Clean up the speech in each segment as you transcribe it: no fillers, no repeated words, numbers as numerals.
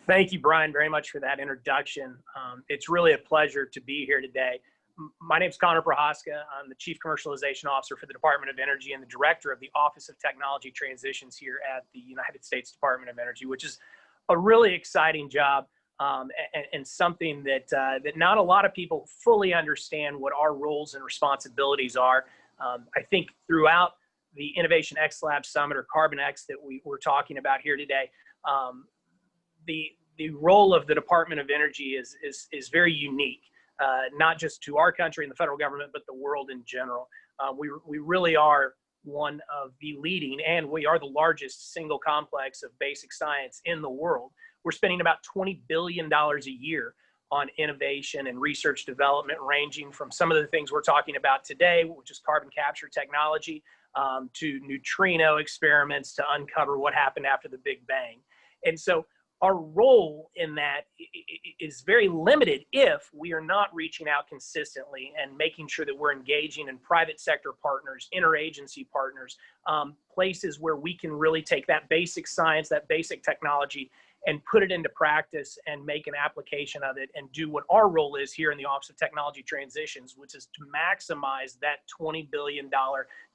Thank you, Brian, very much for that introduction. It's really a pleasure to be here today. My name is Connor Prohaska. I'm the Chief Commercialization Officer for the Department of Energy and the Director of the Office of Technology Transitions here at the United States Department of Energy, which is a really exciting job and something that not a lot of people fully understand what our roles and responsibilities are. I think throughout the Innovation X Lab Summit, or Carbon X, that we're talking about here today, the role of the Department of Energy is very unique, not just to our country and the federal government, but the world in general. We really are one of the leading, and we are the largest single complex of basic science in the world. We're spending about $20 billion a year on innovation and research development, ranging from some of the things we're talking about today, which is carbon capture technology, to neutrino experiments to uncover what happened after the Big Bang. And so our role in that is very limited if we are not reaching out consistently and making sure that we're engaging in private sector partners, interagency partners, places where we can really take that basic science, that basic technology, and put it into practice and make an application of it and do what our role is here in the Office of Technology Transitions, which is to maximize that $20 billion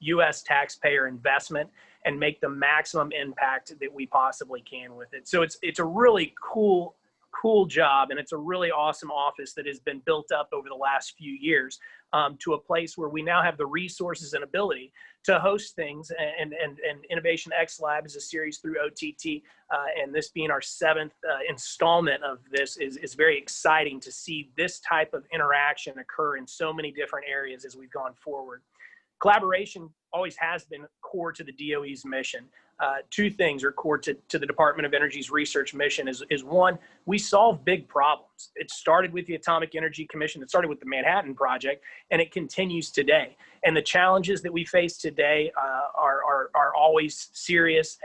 US taxpayer investment and make the maximum impact that we possibly can with it. So it's a really cool job, and it's a really awesome office that has been built up over the last few years to a place where we now have the resources and ability to host things. And Innovation X Lab is a series through OTT, and this being our 7th installment of this is very exciting to see this type of interaction occur in so many different areas as we've gone forward. Collaboration always has been core to the DOE's mission. Two things are core to the Department of Energy's research mission is one, we solve big problems. It started with the Atomic Energy Commission, it started with the Manhattan Project, and it continues today. And the challenges that we face today are always serious,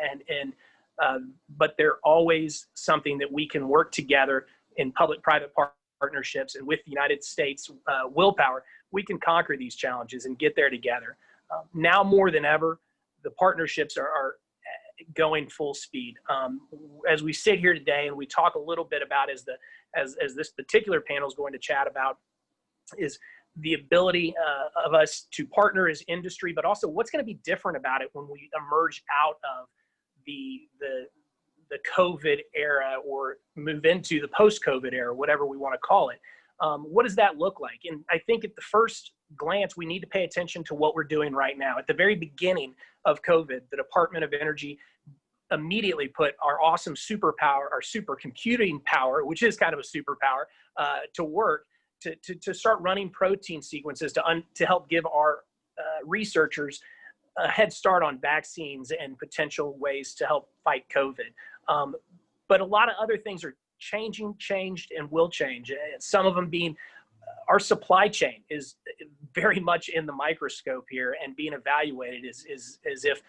but they're always something that we can work together in public-private partnerships, and with the United States willpower, we can conquer these challenges and get there together. Now more than ever, the partnerships are going full speed. As we sit here today and we talk a little bit about as this particular panel is going to chat about, is the ability of us to partner as industry, but also what's going to be different about it when we emerge out of the COVID era or move into the post-COVID era, whatever we want to call it. What does that look like? And I think at the first glance, we need to pay attention to what we're doing right now. At the very beginning of COVID, the Department of Energy immediately put our awesome superpower, our supercomputing power, which is kind of a superpower, to work to start running protein sequences to help give our researchers a head start on vaccines and potential ways to help fight COVID. But a lot of other things are changed, and will change. Some of them being our supply chain is very much in the microscope here and being evaluated as if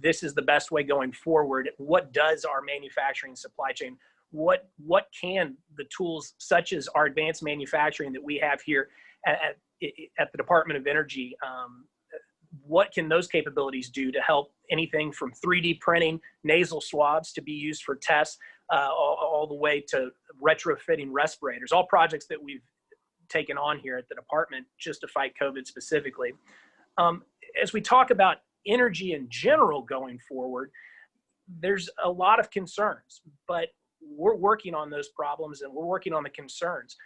this is the best way going forward. What does our manufacturing supply chain, what can the tools such as our advanced manufacturing that we have here at the Department of Energy, what can those capabilities do to help anything from 3D printing nasal swabs to be used for tests, all the way to retrofitting respirators, all projects that we've taken on here at the department just to fight COVID specifically. As we talk about energy in general going forward, there's a lot of concerns, but we're working on those problems and we're working on the concerns.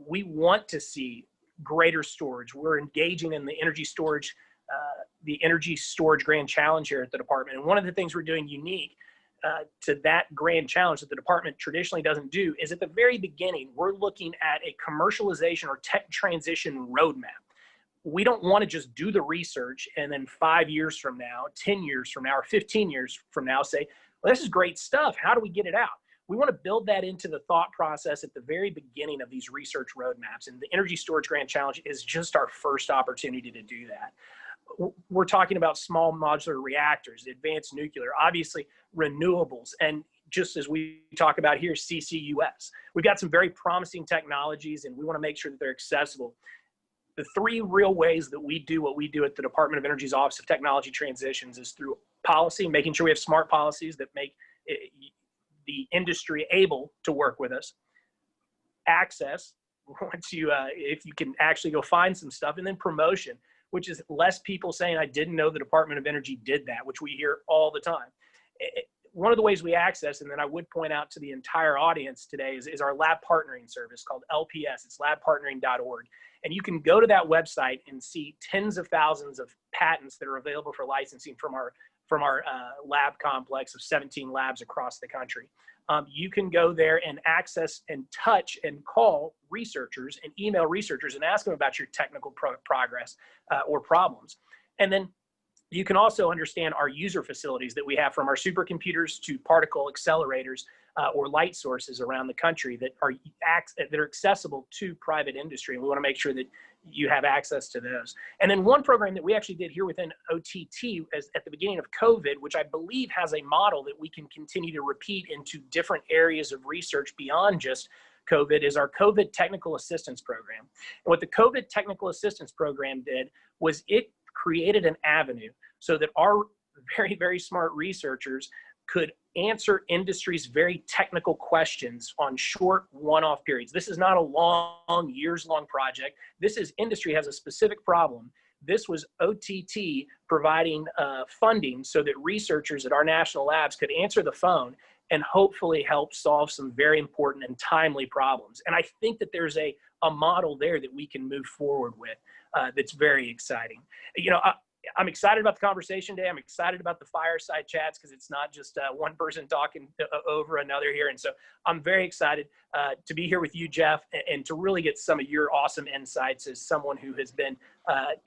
We want to see greater storage. We're engaging in the energy storage grand challenge here at the department. And one of the things we're doing unique to that grand challenge that the department traditionally doesn't do is at the very beginning, we're looking at a commercialization or tech transition roadmap. We don't want to just do the research and then 5 years from now, 10 years from now, or 15 years from now say, well, this is great stuff. How do we get it out? We want to build that into the thought process at the very beginning of these research roadmaps. And the Energy Storage Grand Challenge is just our first opportunity to do that. We're talking about small modular reactors, advanced nuclear, obviously renewables, and just as we talk about here, CCUS. We've got some very promising technologies and we want to make sure that they're accessible. The three real ways that we do what we do at the Department of Energy's Office of Technology Transitions is through policy, making sure we have smart policies that make the industry able to work with us, access, once you if you can actually go find some stuff, and then promotion, which is less people saying, I didn't know the Department of Energy did that, which we hear all the time. One of the ways we access, and then I would point out to the entire audience today, is our lab partnering service called LPS. It's labpartnering.org. And you can go to that website and see tens of thousands of patents that are available for licensing from our lab complex of 17 labs across the country. You can go there and access and touch and call researchers and email researchers and ask them about your technical progress or problems. And then you can also understand our user facilities that we have, from our supercomputers to particle accelerators or light sources around the country that are accessible to private industry. And we want to make sure that you have access to those. And then one program that we actually did here within OTT at the beginning of COVID, which I believe has a model that we can continue to repeat into different areas of research beyond just COVID, is our COVID Technical Assistance Program. And what the COVID Technical Assistance Program did was it created an avenue so that our very, very smart researchers could answer industry's very technical questions on short one-off periods. This is not a long, years-long project. This is industry has a specific problem. This was OTT providing funding so that researchers at our national labs could answer the phone and hopefully help solve some very important and timely problems. And I think that there's a model there that we can move forward with that's very exciting. You know, I'm excited about the conversation today. I'm excited about the fireside chats because it's not just one person talking over another here. And so I'm very excited to be here with you, Jeff, and to really get some of your awesome insights as someone who has been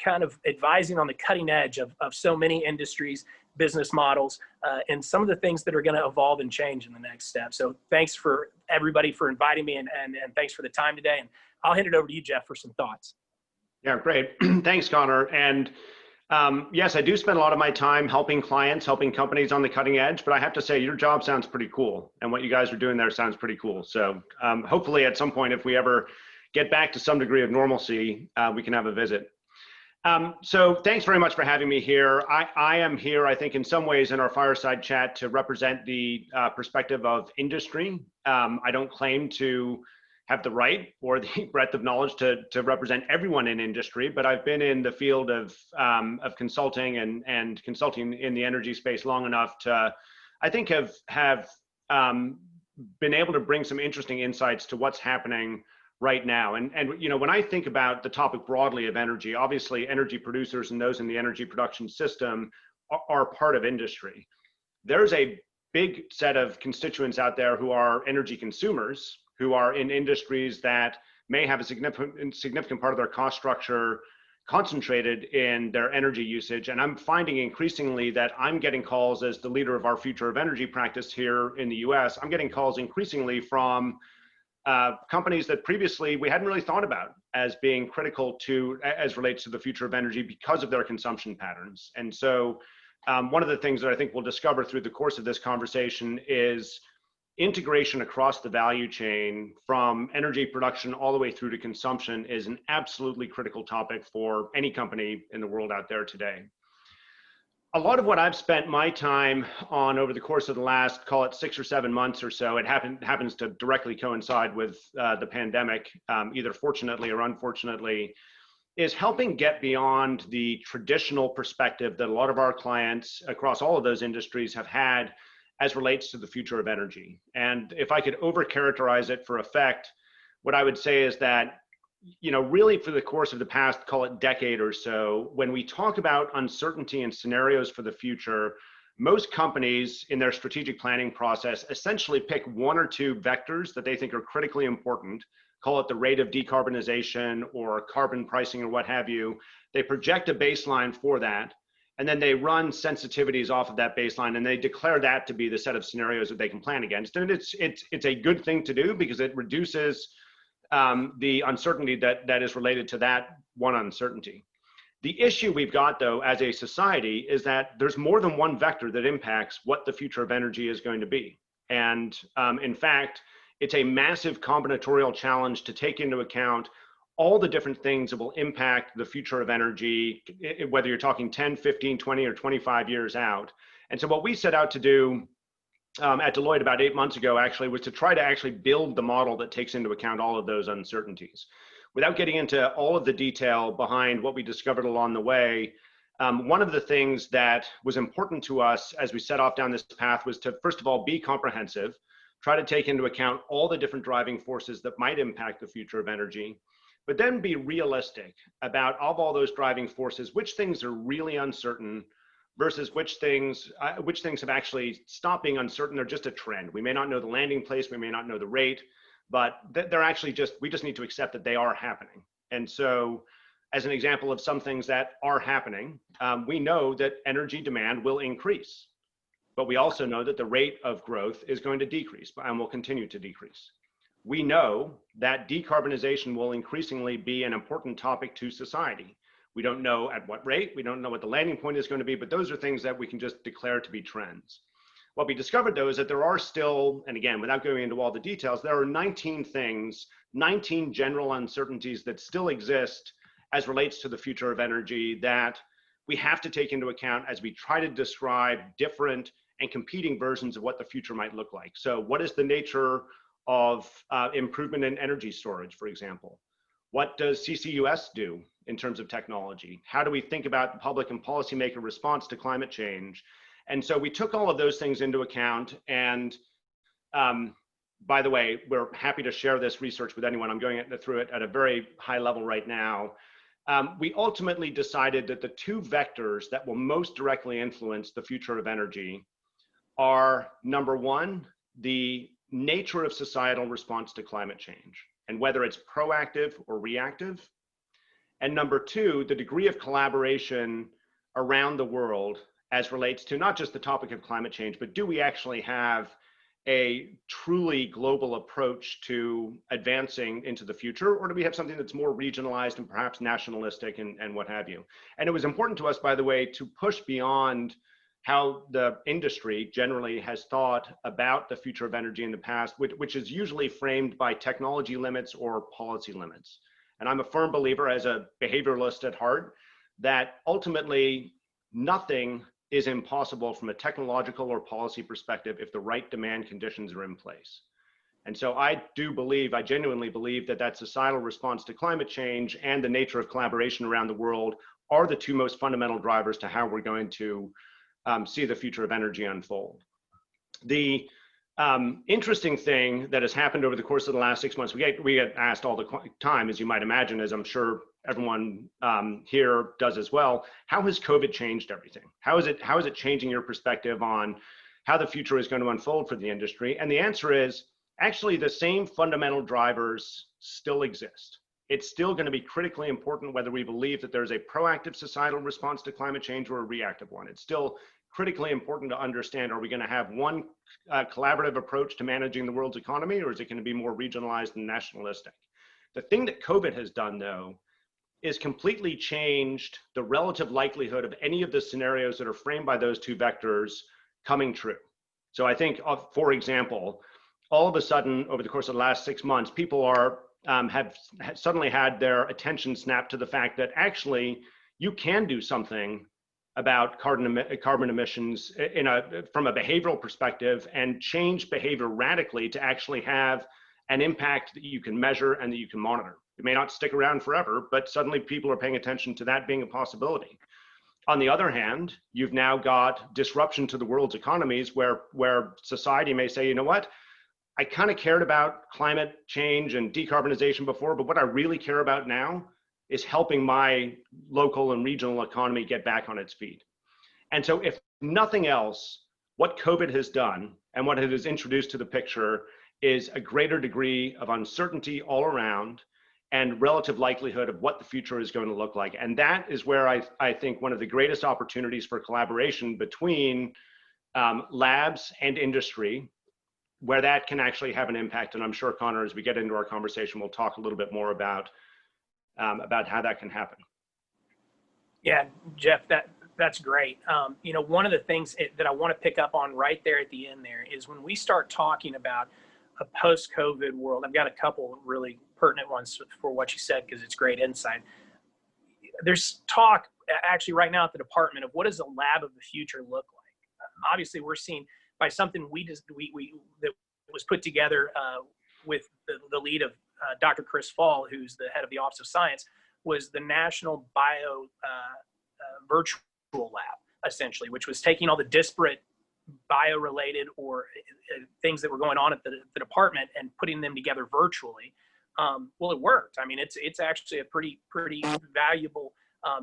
kind of advising on the cutting edge of so many industries, business models, and some of the things that are going to evolve and change in the next step. So thanks for everybody for inviting me, and thanks for the time today. And I'll hand it over to you, Jeff, for some thoughts. Yeah, great. Thanks, Connor. And yes, I do spend a lot of my time helping clients, helping companies on the cutting edge, but I have to say your job sounds pretty cool. And what you guys are doing there sounds pretty cool. So hopefully at some point, if we ever get back to some degree of normalcy, we can have a visit. So thanks very much for having me here. I am here, I think, in some ways in our fireside chat to represent the perspective of industry. I don't claim to have the right or the breadth of knowledge to represent everyone in industry, but I've been in the field of consulting and consulting in the energy space long enough to, I think, have been able to bring some interesting insights to what's happening right now. And you know, when I think about the topic broadly of energy, obviously energy producers and those in the energy production system are part of industry. There's a big set of constituents out there who are energy consumers, who are in industries that may have a significant part of their cost structure concentrated in their energy usage. And I'm finding increasingly that I'm getting calls as the leader of our Future of Energy practice here in the US. I'm getting calls increasingly from companies that previously we hadn't really thought about as being critical to, as relates to the future of energy because of their consumption patterns. And so one of the things that I think we'll discover through the course of this conversation is integration across the value chain from energy production all the way through to consumption is an absolutely critical topic for any company in the world out there today. A lot of what I've spent my time on over the course of the last, call it 6 or 7 months or so, it happens to directly coincide with the pandemic, either fortunately or unfortunately, is helping get beyond the traditional perspective that a lot of our clients across all of those industries have had as relates to the future of energy. And if I could overcharacterize it for effect, what I would say is that, you know, really for the course of the past, call it decade or so, when we talk about uncertainty and scenarios for the future, most companies in their strategic planning process essentially pick 1 or 2 vectors that they think are critically important, call it the rate of decarbonization or carbon pricing or what have you. They project a baseline for that, and then they run sensitivities off of that baseline, and they declare that to be the set of scenarios that they can plan against. And it's a good thing to do because it reduces the uncertainty that is related to that one uncertainty. The issue we've got, though, as a society is that there's more than one vector that impacts what the future of energy is going to be. And in fact, it's a massive combinatorial challenge to take into account all the different things that will impact the future of energy, whether you're talking 10, 15, 20, or 25 years out. And so what we set out to do at Deloitte about 8 months ago, actually, was to try to actually build the model that takes into account all of those uncertainties. Without getting into all of the detail behind what we discovered along the way, one of the things that was important to us as we set off down this path was to, first of all, be comprehensive, try to take into account all the different driving forces that might impact the future of energy, but then be realistic about, of all those driving forces, which things are really uncertain versus which things have actually stopped being uncertain. They're just a trend. We may not know the landing place, we may not know the rate, but they're actually we just need to accept that they are happening. And so, as an example of some things that are happening, we know that energy demand will increase, but we also know that the rate of growth is going to decrease and will continue to decrease. We know that decarbonization will increasingly be an important topic to society. We don't know at what rate, we don't know what the landing point is going to be, but those are things that we can just declare to be trends. What we discovered, though, is that there are still, and again, without going into all the details, there are 19 things, 19 general uncertainties that still exist as relates to the future of energy that we have to take into account as we try to describe different and competing versions of what the future might look like. So what is the nature of improvement in energy storage, for example? What does CCUS do in terms of technology? How do we think about the public and policymaker response to climate change? And so we took all of those things into account. And by the way, we're happy to share this research with anyone. I'm going through it at a very high level right now. We ultimately decided that the two vectors that will most directly influence the future of energy are, number one, the nature of societal response to climate change, and whether it's proactive or reactive. And number two, the degree of collaboration around the world as relates to not just the topic of climate change, but do we actually have a truly global approach to advancing into the future, or do we have something that's more regionalized and perhaps nationalistic and what have you? And it was important to us, by the way, to push beyond how the industry generally has thought about the future of energy in the past, which is usually framed by technology limits or policy limits. And I'm a firm believer, as a behavioralist at heart, that ultimately nothing is impossible from a technological or policy perspective if the right demand conditions are in place. And so I genuinely believe that societal response to climate change and the nature of collaboration around the world are the two most fundamental drivers to how we're going to see the future of energy unfold. The interesting thing that has happened over the course of the last 6 months, we get asked all the time, as you might imagine, as I'm sure everyone here does as well, how has COVID changed everything? How is it changing your perspective on how the future is going to unfold for the industry? And the answer is, actually, the same fundamental drivers still exist. It's still going to be critically important whether we believe that there's a proactive societal response to climate change or a reactive one. It's still critically important to understand, are we going to have one collaborative approach to managing the world's economy, or is it going to be more regionalized and nationalistic? The thing that COVID has done, though, is completely changed the relative likelihood of any of the scenarios that are framed by those two vectors coming true. So I think, for example, all of a sudden, over the course of the last 6 months, people have suddenly had their attention snapped to the fact that actually you can do something about carbon emissions from a behavioral perspective and change behavior radically to actually have an impact that you can measure and that you can monitor. It may not stick around forever, but suddenly people are paying attention to that being a possibility. On the other hand, you've now got disruption to the world's economies where society may say, you know what, I kind of cared about climate change and decarbonization before, but what I really care about now is helping my local and regional economy get back on its feet. And so if nothing else, what COVID has done and what it has introduced to the picture is a greater degree of uncertainty all around and relative likelihood of what the future is going to look like. And that is where I think one of the greatest opportunities for collaboration between labs and industry, where that can actually have an impact. And I'm sure, Connor, as we get into our conversation, we'll talk a little bit more about how that can happen. Yeah, Jeff, that's great. You know, one of the things that I want to pick up on right there at the end there is when we start talking about a post-COVID world, I've got a couple really pertinent ones for what you said, because it's great insight. There's talk actually right now at the department of what does the lab of the future look like? Obviously, we're seeing by something we that was put together with the lead of Dr. Chris Fall, who's the head of the Office of Science, was the National Bio Virtual Lab, essentially, which was taking all the disparate bio-related or things that were going on at the department and putting them together virtually. Well, it worked. I mean, it's actually a pretty valuable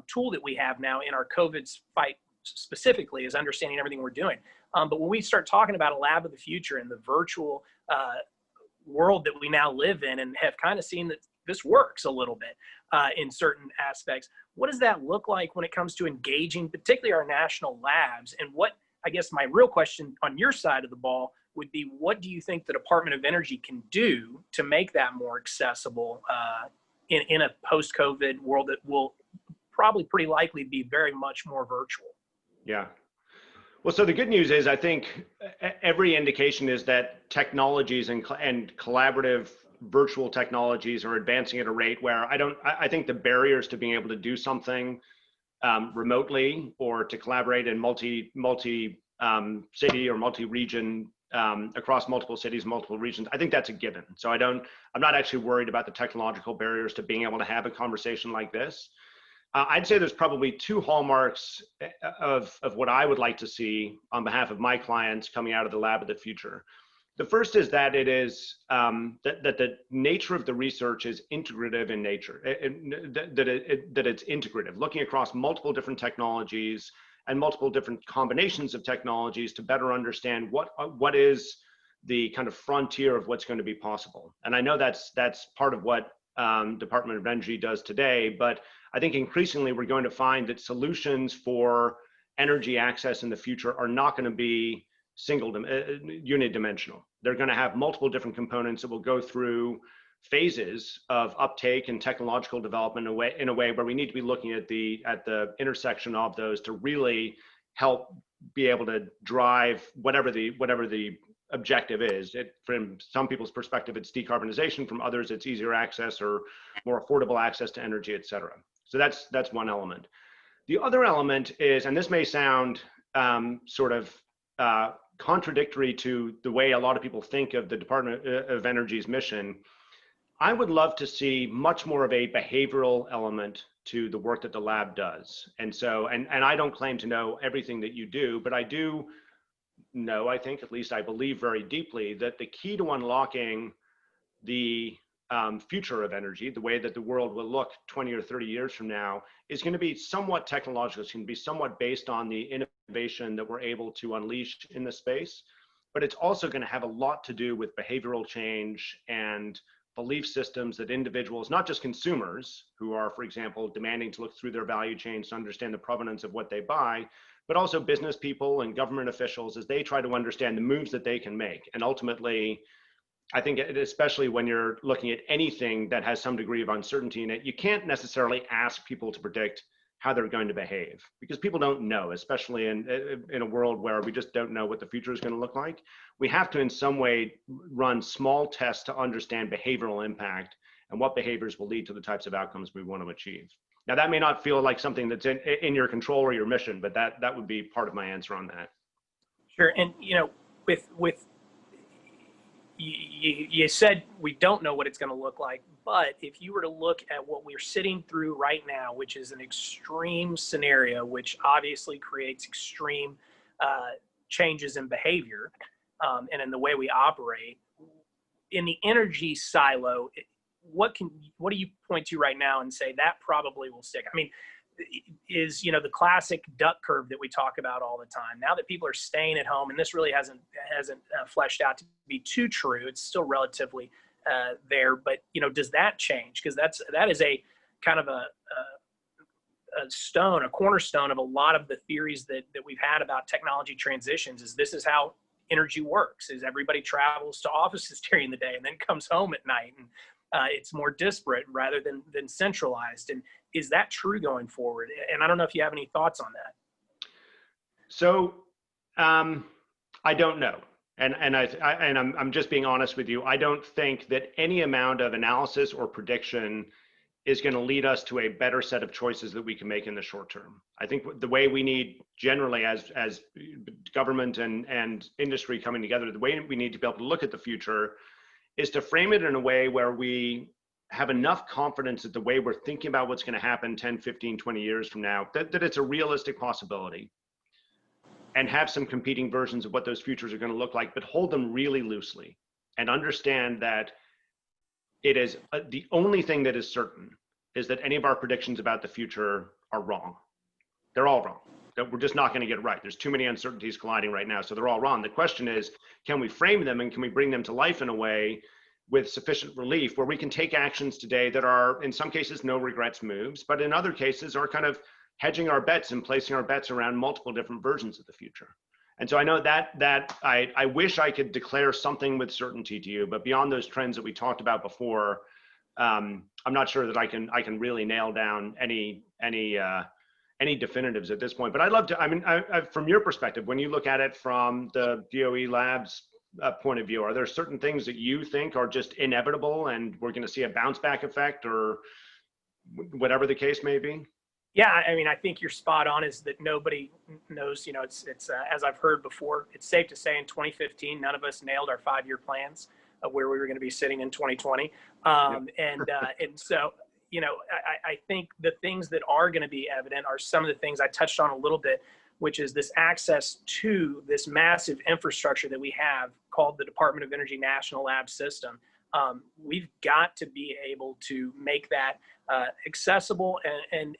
tool that we have now in our COVID fight specifically, is understanding everything we're doing. But when we start talking about a lab of the future and the virtual world that we now live in, and have kind of seen that this works a little bit in certain aspects, what does that look like when it comes to engaging, particularly our national labs? And what, I guess my real question on your side of the ball would be, what do you think the Department of Energy can do to make that more accessible in a post-COVID world that will probably pretty likely be very much more virtual? Yeah. Well, so the good news is, I think every indication is that technologies and collaborative virtual technologies are advancing at a rate where I think the barriers to being able to do something remotely or to collaborate in multi city or multi-region across multiple cities, multiple regions, I think that's a given. So I'm not actually worried about the technological barriers to being able to have a conversation like this. I'd say there's probably two hallmarks of what I would like to see on behalf of my clients coming out of the lab of the future. The first is that it is that the nature of the research is integrative in nature, that it's integrative, looking across multiple different technologies and multiple different combinations of technologies to better understand what is the kind of frontier of what's going to be possible. And I know that's part of what Department of Energy does today, but I think increasingly we're going to find that solutions for energy access in the future are not going to be unidimensional. They're going to have multiple different components that will go through phases of uptake and technological development in a way where we need to be looking at the intersection of those to really help be able to drive whatever the objective is. From some people's perspective, it's decarbonization. From others, it's easier access or more affordable access to energy, et cetera. So that's one element. The other element is, and this may sound sort of contradictory to the way a lot of people think of the Department of Energy's mission, I would love to see much more of a behavioral element to the work that the lab does. And so, and I don't claim to know everything that you do, but I do know, I think, at least I believe very deeply, that the key to unlocking the future of energy, the way that the world will look 20 or 30 years from now, is going to be somewhat technological. It's going to be somewhat based on the innovation that we're able to unleash in the space, but it's also going to have a lot to do with behavioral change and belief systems that individuals, not just consumers who are, for example, demanding to look through their value chains to understand the provenance of what they buy, but also business people and government officials as they try to understand the moves that they can make. And ultimately, I think especially when you're looking at anything that has some degree of uncertainty in it, you can't necessarily ask people to predict how they're going to behave, because people don't know, especially in a world where we just don't know what the future is going to look like. We have to in some way run small tests to understand behavioral impact and what behaviors will lead to the types of outcomes we want to achieve. Now, that may not feel like something that's in your control or your mission, but that would be part of my answer on that. Sure. And, you know, with you said we don't know what it's going to look like, but if you were to look at what we're sitting through right now, which is an extreme scenario, which obviously creates extreme changes in behavior and in the way we operate, in the energy silo, what do you point to right now and say that probably will stick? I mean, is, you know, the classic duck curve that we talk about all the time. Now that people are staying at home, and this really hasn't fleshed out to be too true, it's still relatively there, but, you know, does that change? Because that is a kind of a cornerstone of a lot of the theories that we've had about technology transitions. Is this is how energy works, is everybody travels to offices during the day and then comes home at night, and it's more disparate rather than centralized. And is that true going forward? And I don't know if you have any thoughts on that. So I don't know. And I'm just being honest with you. I don't think that any amount of analysis or prediction is going to lead us to a better set of choices that we can make in the short term. I think the way we need generally as government and industry coming together, the way we need to be able to look at the future is to frame it in a way where we have enough confidence that the way we're thinking about what's going to happen 10, 15, 20 years from now, that it's a realistic possibility, and have some competing versions of what those futures are going to look like, but hold them really loosely and understand that it is the only thing that is certain is that any of our predictions about the future are wrong. They're all wrong. That we're just not going to get it right. There's too many uncertainties colliding right now, so they're all wrong. The question is, can we frame them and can we bring them to life in a way with sufficient relief where we can take actions today that are, in some cases, no regrets moves, but in other cases are kind of hedging our bets and placing our bets around multiple different versions of the future. And so I know that I wish I could declare something with certainty to you, but beyond those trends that we talked about before, I'm not sure that I can really nail down any definitives at this point. But I'd love to. I mean, from your perspective, when you look at it from the DOE Labs point of view, are there certain things that you think are just inevitable, and we're going to see a bounce back effect, or whatever the case may be? Yeah, I mean, I think you're spot on. Is that nobody knows? You know, it's as I've heard before. It's safe to say in 2015, none of us nailed our 5-year plans of where we were going to be sitting in 2020. And so, you know, I think the things that are going to be evident are some of the things I touched on a little bit, which is this access to this massive infrastructure that we have called the Department of Energy National Lab System. We've got to be able to make that accessible, and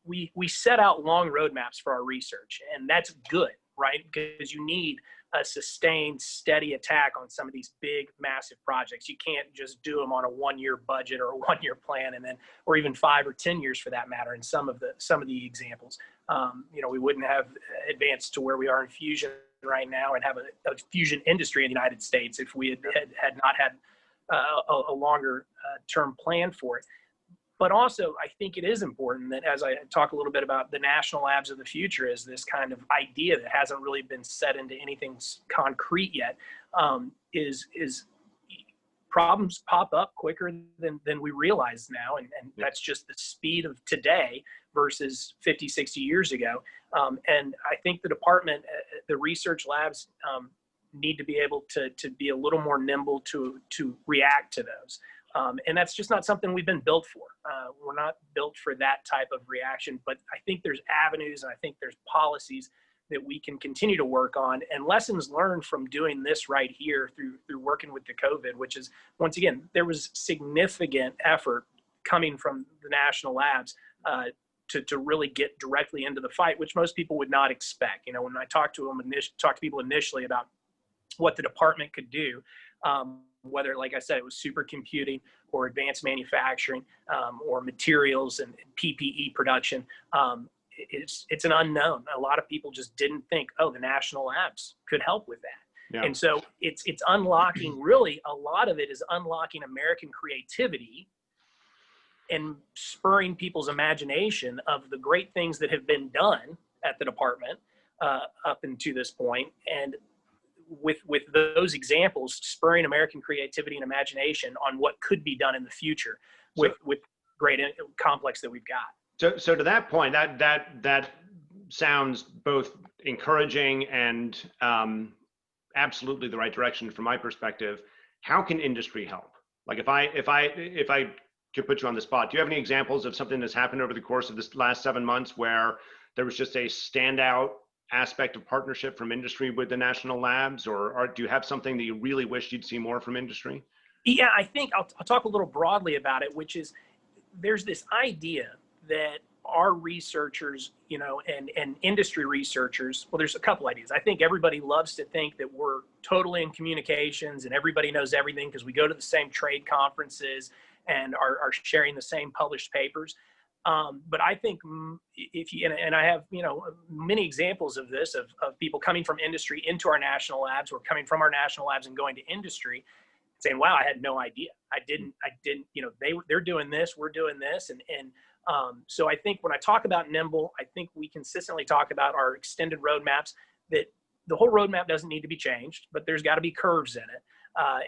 we set out long roadmaps for our research, and that's good, right? Because you need a sustained, steady attack on some of these big, massive projects. You can't just do them on a 1-year budget or a 1-year plan, and then, or even 5 or 10 years for that matter. In some of the examples, you know, we wouldn't have advanced to where we are in fusion right now and have a fusion industry in the United States if we had not had a longer term plan for it. But also, I think it is important that, as I talk a little bit about the national labs of the future, is this kind of idea that hasn't really been set into anything concrete yet, is problems pop up quicker than we realize now. And that's just the speed of today versus 50, 60 years ago. And I think the department, the research labs need to be able to be a little more nimble to react to those. And that's just not something we've been built for. We're not built for that type of reaction, but I think there's avenues and I think there's policies that we can continue to work on, and lessons learned from doing this right here through working with the COVID, which is, once again, there was significant effort coming from the national labs to really get directly into the fight, which most people would not expect. You know, when I talked to people initially about what the department could do, whether, like I said, it was supercomputing or advanced manufacturing or materials and PPE production, it's an unknown. A lot of people just didn't think, oh, the national labs could help with that. Yeah. And so it's unlocking, really, a lot of it is unlocking American creativity and spurring people's imagination of the great things that have been done at the department up until this point. And with those examples, spurring American creativity and imagination on what could be done in the future with great complex that we've got. So to that point, that sounds both encouraging and absolutely the right direction from my perspective. How can industry help? Like if I could put you on the spot, do you have any examples of something that's happened over the course of this last 7 months where there was just a standout aspect of partnership from industry with the national labs, or do you have something that you really wish you'd see more from industry? Yeah, I think I'll talk a little broadly about it, which is there's this idea that our researchers, you know, and industry researchers, well, there's a couple ideas. I think everybody loves to think that we're totally in communications and everybody knows everything because we go to the same trade conferences and are sharing the same published papers. But I think if you, and I have, you know, many examples of this, of people coming from industry into our national labs, or coming from our national labs and going to industry, saying, wow, I had no idea. I didn't, you know, they're doing this, we're doing this. And so I think when I talk about nimble, I think we consistently talk about our extended roadmaps, that the whole roadmap doesn't need to be changed, but there's got to be curves in it.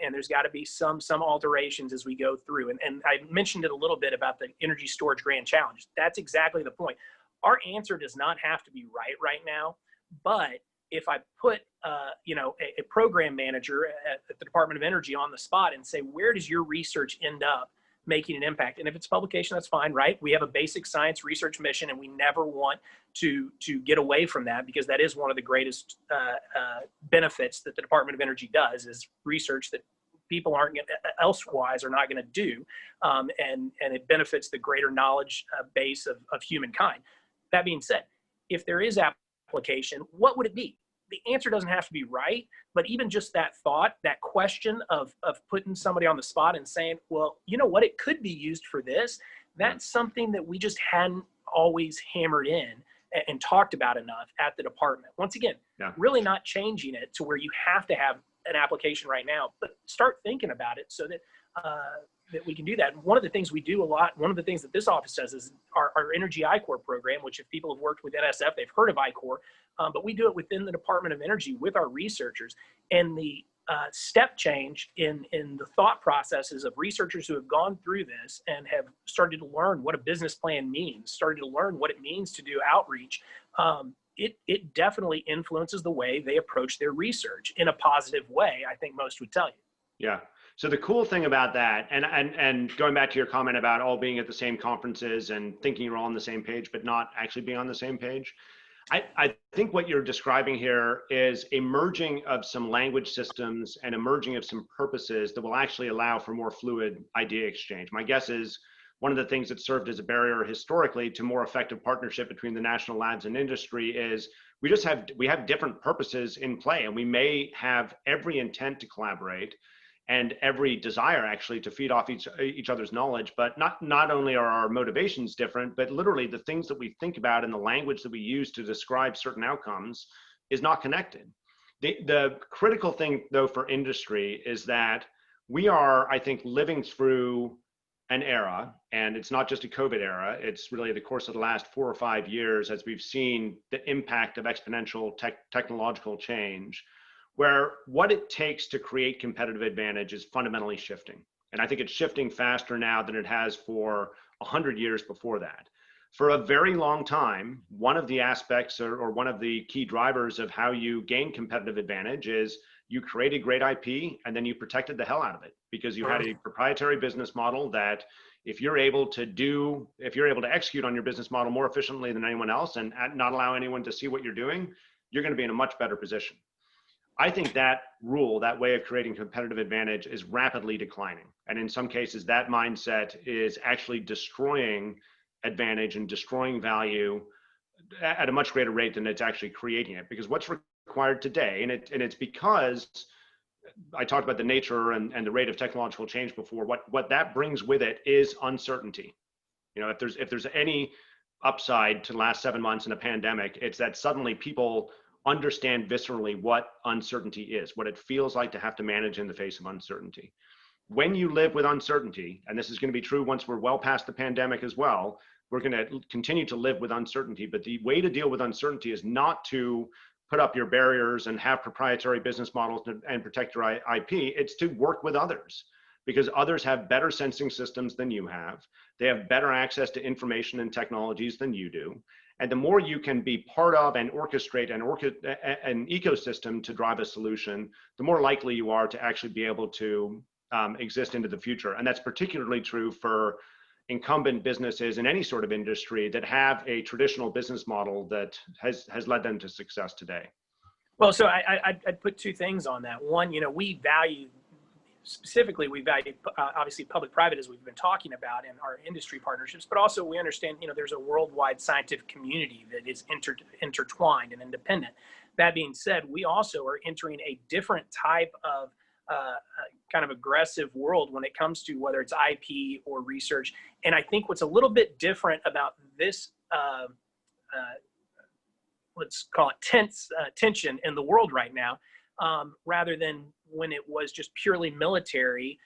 and there's got to be some alterations as we go through. And I mentioned it a little bit about the energy storage grand challenge. That's exactly the point. Our answer does not have to be right now, but if I put a program manager at the Department of Energy on the spot and say, where does your research end up making an impact? And if it's publication, that's fine, right? We have a basic science research mission, and we never want to get away from that, because that is one of the greatest benefits that the Department of Energy does, is research that people aren't elsewise are not going to do, and it benefits the greater knowledge base of humankind. That being said, if there is application, what would it be? The answer doesn't have to be right, but even just that thought, that question of putting somebody on the spot and saying, well, you know what, it could be used for this. That's something that we just hadn't always hammered in and talked about enough at the department. Once again, really not changing it to where you have to have an application right now, but start thinking about it so that that we can do that. And one of the things we do a lot, one of the things that this office does is our Energy I-Corps program, which if people have worked with NSF, they've heard of I-Corps, but we do it within the Department of Energy with our researchers. And the step change in the thought processes of researchers who have gone through this and have started to learn what a business plan means, started to learn what it means to do outreach, it definitely influences the way they approach their research in a positive way, I think most would tell you. Yeah. So the cool thing about that, and going back to your comment about all being at the same conferences and thinking you're all on the same page, but not actually being on the same page, I think what you're describing here is a merging of some language systems and a merging of some purposes that will actually allow for more fluid idea exchange. My guess is one of the things that served as a barrier historically to more effective partnership between the national labs and industry is we have different purposes in play, and we may have every intent to collaborate and every desire actually to feed off each other's knowledge, but not only are our motivations different, but literally the things that we think about and the language that we use to describe certain outcomes is not connected. The critical thing though for industry is that we are, I think, living through an era, and it's not just a COVID era, it's really the course of the last 4 or 5 years as we've seen the impact of exponential technological change, where what it takes to create competitive advantage is fundamentally shifting. And I think it's shifting faster now than it has for 100 years before that. For a very long time, one of the aspects or one of the key drivers of how you gain competitive advantage is you created great IP and then you protected the hell out of it, because you had a proprietary business model that if you're able to execute on your business model more efficiently than anyone else and not allow anyone to see what you're doing, you're going to be in a much better position. I think that rule, that way of creating competitive advantage is rapidly declining. And in some cases, that mindset is actually destroying advantage and destroying value at a much greater rate than it's actually creating it. Because what's required today, and it's because I talked about the nature and the rate of technological change before, what that brings with it is uncertainty. You know, if there's any upside to the last 7 months in a pandemic, it's that suddenly people understand viscerally what uncertainty is, what it feels like to have to manage in the face of uncertainty. When you live with uncertainty, and this is going to be true once we're well past the pandemic as well, we're going to continue to live with uncertainty. But the way to deal with uncertainty is not to put up your barriers and have proprietary business models and protect your IP. It's to work with others, because others have better sensing systems than you have. They have better access to information and technologies than you do. And the more you can be part of and orchestrate an ecosystem to drive a solution, the more likely you are to actually be able to exist into the future. And that's particularly true for incumbent businesses in any sort of industry that have a traditional business model that has led them to success today. Well, so I'd put two things on that. One, you know, we value obviously public-private, as we've been talking about in our industry partnerships, but also we understand, you know, there's a worldwide scientific community that is intertwined and independent. That being said, we also are entering a different type of kind of aggressive world when it comes to whether it's IP or research. And I think what's a little bit different about this, let's call it tension in the world right now, rather than when it was just purely military.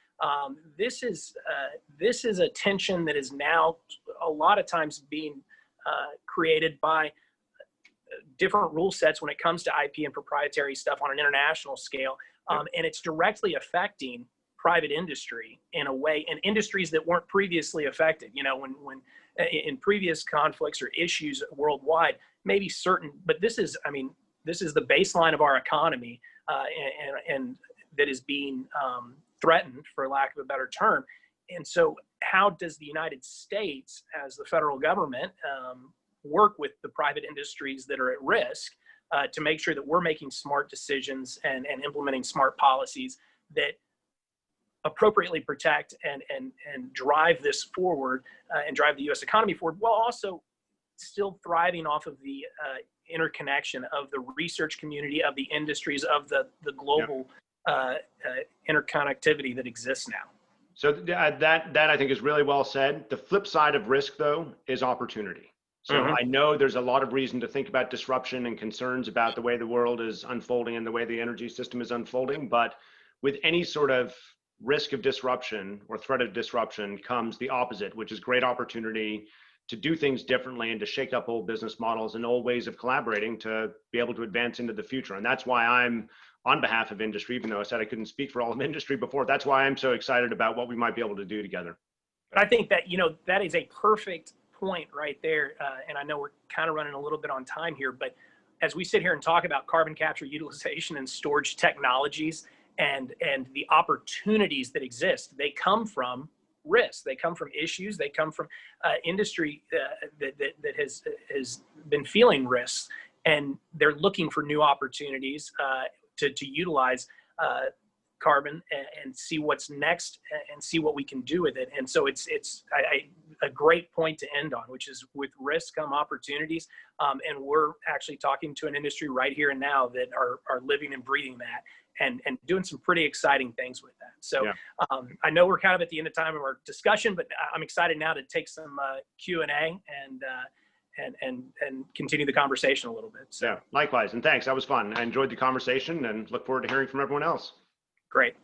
This is a tension that is now a lot of times being created by different rule sets when it comes to IP and proprietary stuff on an international scale. And it's directly affecting private industry in a way, in industries that weren't previously affected. You know, when in previous conflicts or issues worldwide, maybe certain, but this is, I mean, this is the baseline of our economy, and that is being threatened, for lack of a better term. And so how does the United States, as the federal government, work with the private industries that are at risk to make sure that we're making smart decisions and implementing smart policies that appropriately protect and drive this forward and drive the U.S. economy forward, while also still thriving off of the interconnection of the research community, of the industries, of the global interconnectivity that exists now. So that I think is really well said. The flip side of risk, though, is opportunity. So I know there's a lot of reason to think about disruption and concerns about the way the world is unfolding and the way the energy system is unfolding. But with any sort of risk of disruption or threat of disruption comes the opposite, which is great opportunity to do things differently and to shake up old business models and old ways of collaborating to be able to advance into the future. And that's why I'm, on behalf of industry, even though I said I couldn't speak for all of industry before, that's why I'm so excited about what we might be able to do together. But I think that, you know, that is a perfect point right there. And I know we're kind of running a little bit on time here, but as we sit here and talk about carbon capture, utilization, and storage technologies, and the opportunities that exist, they come from risks. They come from issues. They come from industry that has been feeling risks, and they're looking for new opportunities to utilize carbon and see what's next and see what we can do with it. And so it's a great point to end on, which is with risk come opportunities. And we're actually talking to an industry right here and now that are living and breathing that. And doing some pretty exciting things with that. So I know we're kind of at the end of time of our discussion, but I'm excited now to take some Q&A and continue the conversation a little bit. So. Yeah, likewise. And thanks. That was fun. I enjoyed the conversation and look forward to hearing from everyone else. Great.